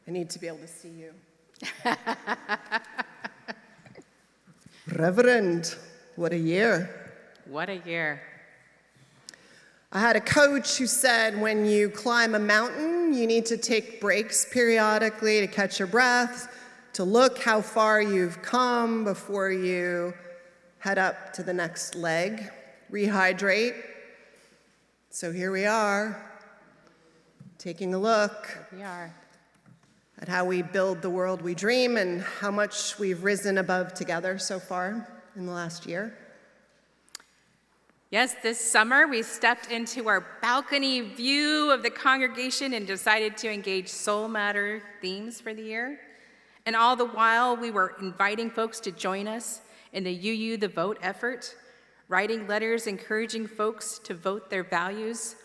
I need to be able to see you. Reverend, what a year. What a year. I had a coach who said when you climb a mountain, you need to take breaks periodically to catch your breath, to look how far you've come before you head up to the next leg, rehydrate. So here we are, taking a look Here we are. at how we build the world we dream and how much we've risen above together so far in the last year. Yes, this summer we stepped into our balcony view of the congregation and decided to engage Soul Matter themes for the year. And all the while we were inviting folks to join us in the UU the Vote effort, writing letters encouraging folks to vote their values.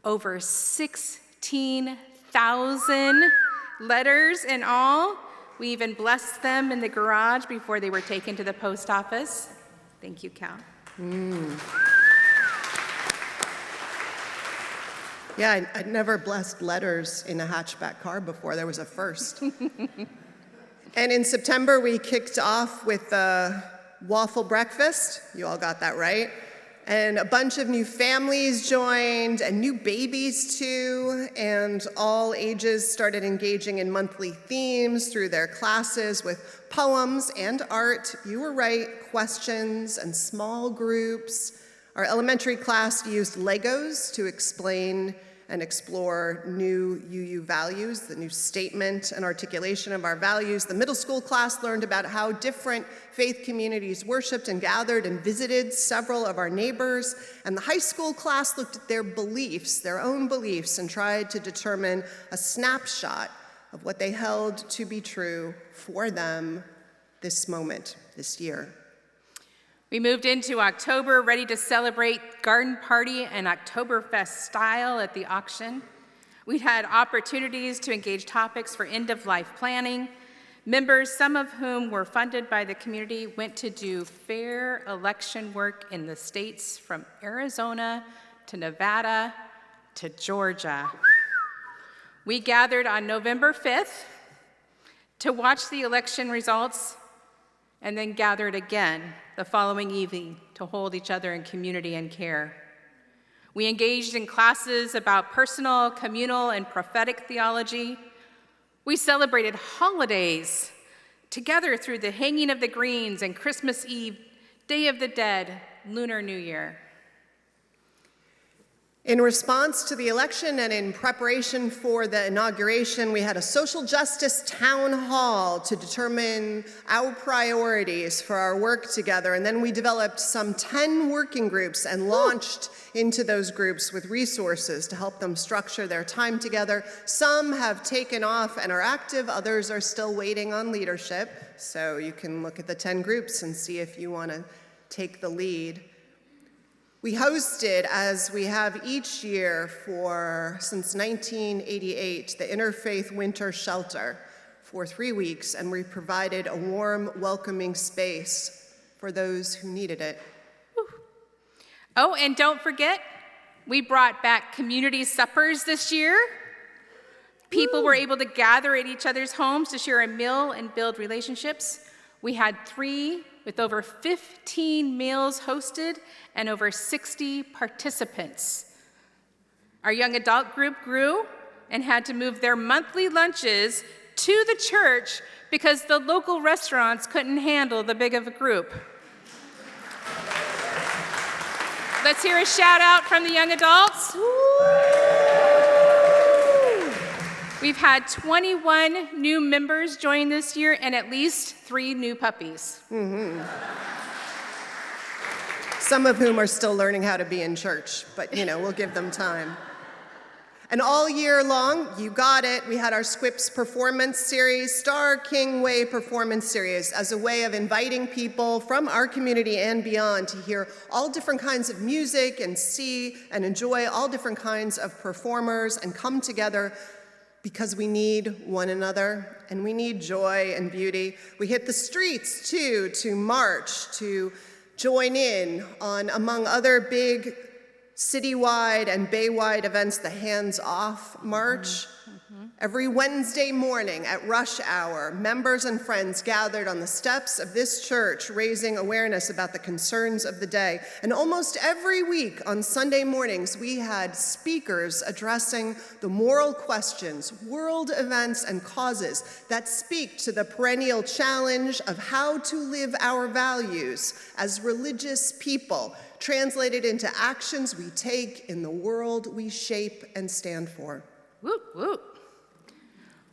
Over 16,000 letters in all. We even blessed them in the garage before they were taken to the post office. Thank you, Cal. Yeah, I'd never blessed letters in a hatchback car before. There was a first. And in September, we kicked off with a waffle breakfast. You all got that right. And a bunch of new families joined, and new babies too, and all ages started engaging in monthly themes through their classes with poems and art. You were right, questions and small groups. Our elementary class used Legos to explain and explore new UU values, the new statement and articulation of our values. The middle school class learned about how different faith communities worshiped and gathered and visited several of our neighbors. And the high school class looked at their beliefs, their own beliefs, and tried to determine a snapshot of what they held to be true for them this moment, this year. We moved into October, ready to celebrate garden party and Oktoberfest style at the auction. We'd had opportunities to engage topics for end-of-life planning. Members, some of whom were funded by the community, went to do fair election work in the states from Arizona to Nevada to Georgia. We gathered on November 5th to watch the election results and then gathered again the following evening to hold each other in community and care. We engaged in classes about personal, communal, and prophetic theology. We celebrated holidays together through the hanging of the greens and Christmas Eve, Day of the Dead, Lunar New Year. In response to the election and in preparation for the inauguration, we had a social justice town hall to determine our priorities for our work together. And then we developed some 10 working groups and launched into those groups with resources to help them structure their time together. Some have taken off and are active, others are still waiting on leadership. So you can look at the 10 groups and see if you want to take the lead. We hosted, as we have each year since 1988, the Interfaith Winter Shelter for 3 weeks, and we provided a warm, welcoming space for those who needed it. Oh, and don't forget, we brought back community suppers this year. People were able to gather at each other's homes to share a meal and build relationships. We had 3 with over 15 meals hosted and over 60 participants. Our young adult group grew and had to move their monthly lunches to the church because the local restaurants couldn't handle the big of a group. Let's hear a shout out from the young adults. We've had 21 new members join this year and at least 3 new puppies. Some of whom are still learning how to be in church, but we'll give them time. And all year long, you got it, we had our Squips performance series, Star King Way performance series, as a way of inviting people from our community and beyond to hear all different kinds of music and see and enjoy all different kinds of performers and come together because we need one another and we need joy and beauty. We hit the streets too to march, to join in on, among other big citywide and baywide events, the Hands Off March. Every Wednesday morning at rush hour, members and friends gathered on the steps of this church, raising awareness about the concerns of the day. And almost every week on Sunday mornings, we had speakers addressing the moral questions, world events, and causes that speak to the perennial challenge of how to live our values as religious people, translated into actions we take in the world we shape and stand for. Whoop, whoop.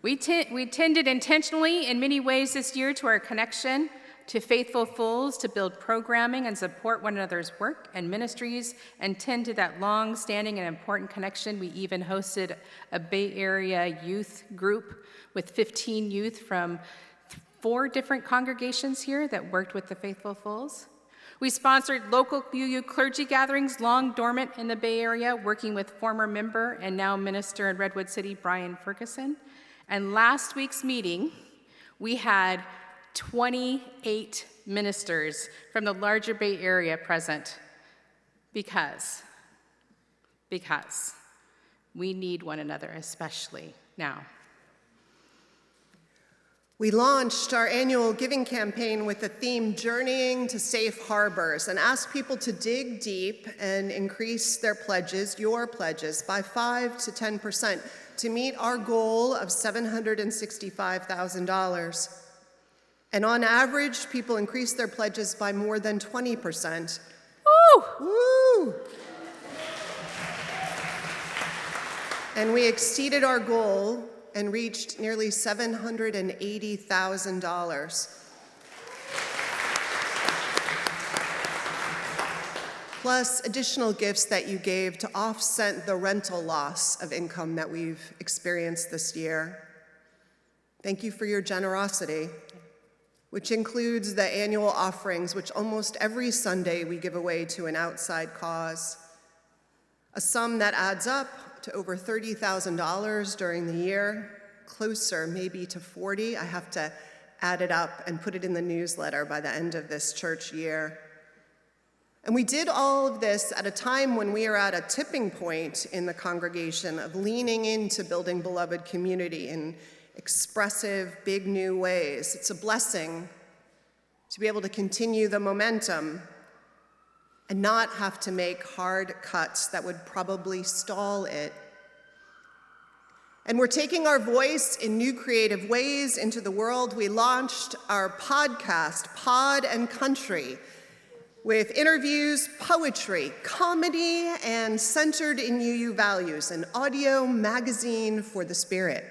We tended intentionally in many ways this year to our connection to Faithful Fools to build programming and support one another's work and ministries, and tend to that long-standing and important connection. We even hosted a Bay Area youth group with 15 youth from 4 different congregations here that worked with the Faithful Fools. We sponsored local UU clergy gatherings long dormant in the Bay Area, working with former member and now minister in Redwood City, Brian Ferguson. And last week's meeting, we had 28 ministers from the larger Bay Area present because we need one another, especially now. We launched our annual giving campaign with the theme Journeying to Safe Harbors, and asked people to dig deep and increase their pledges, your pledges, by 5 to 10% to meet our goal of $765,000. And on average, people increased their pledges by more than 20%. Woo! Woo! And we exceeded our goal and reached nearly $780,000. Plus additional gifts that you gave to offset the rental loss of income that we've experienced this year. Thank you for your generosity, which includes the annual offerings, which almost every Sunday we give away to an outside cause. A sum that adds up to over $30,000 during the year, closer maybe to 40. I have to add it up and put it in the newsletter by the end of this church year. And we did all of this at a time when we are at a tipping point in the congregation of leaning into building beloved community in expressive, big new ways. It's a blessing to be able to continue the momentum and not have to make hard cuts that would probably stall it. And we're taking our voice in new creative ways into the world. We launched our podcast, Pod and Country, with interviews, poetry, comedy, and centered in UU values, an audio magazine for the spirit.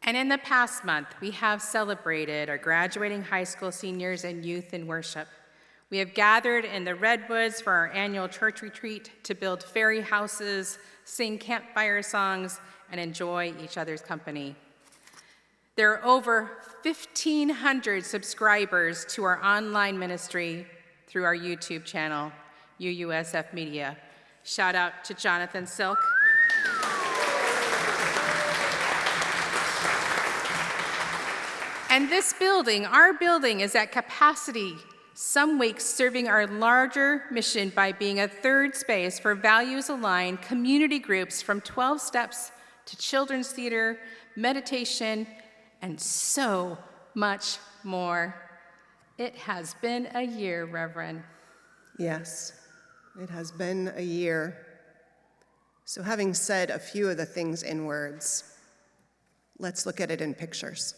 And in the past month, we have celebrated our graduating high school seniors and youth in worship. We have gathered in the Redwoods for our annual church retreat to build fairy houses, sing campfire songs, and enjoy each other's company. There are over 1,500 subscribers to our online ministry through our YouTube channel, UUSF Media. Shout out to Jonathan Silk. And this building, our building, is at capacity, some weeks serving our larger mission by being a third space for values-aligned community groups from 12 steps to children's theater, meditation, and so much more. It has been a year, Reverend. Yes, it has been a year. So having said a few of the things in words, let's look at it in pictures.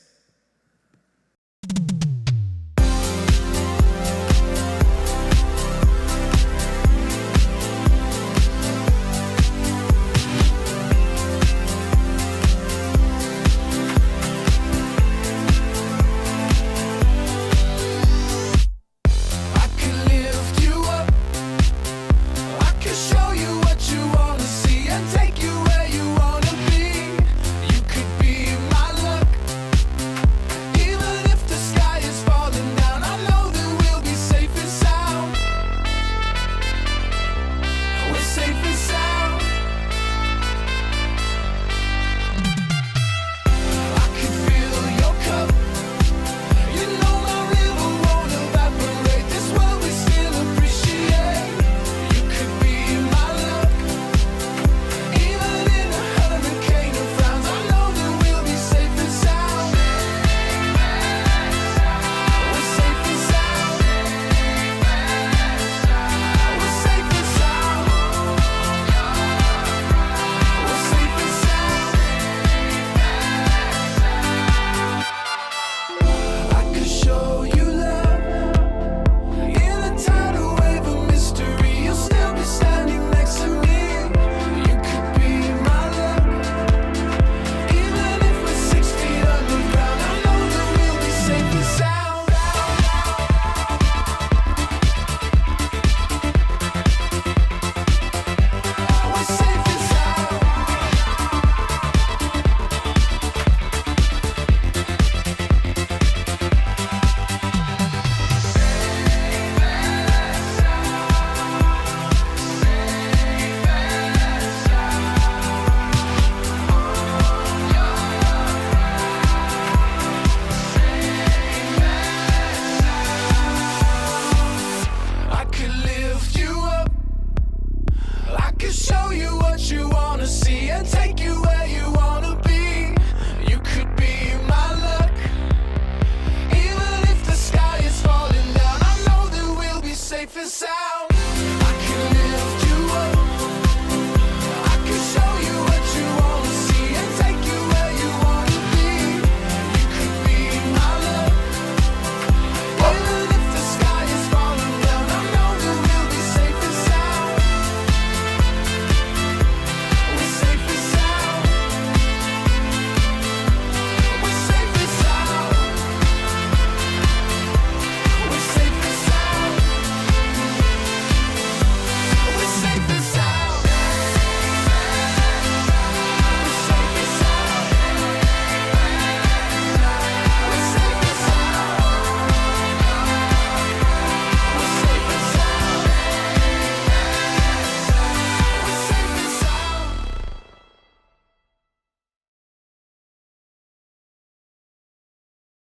the sound.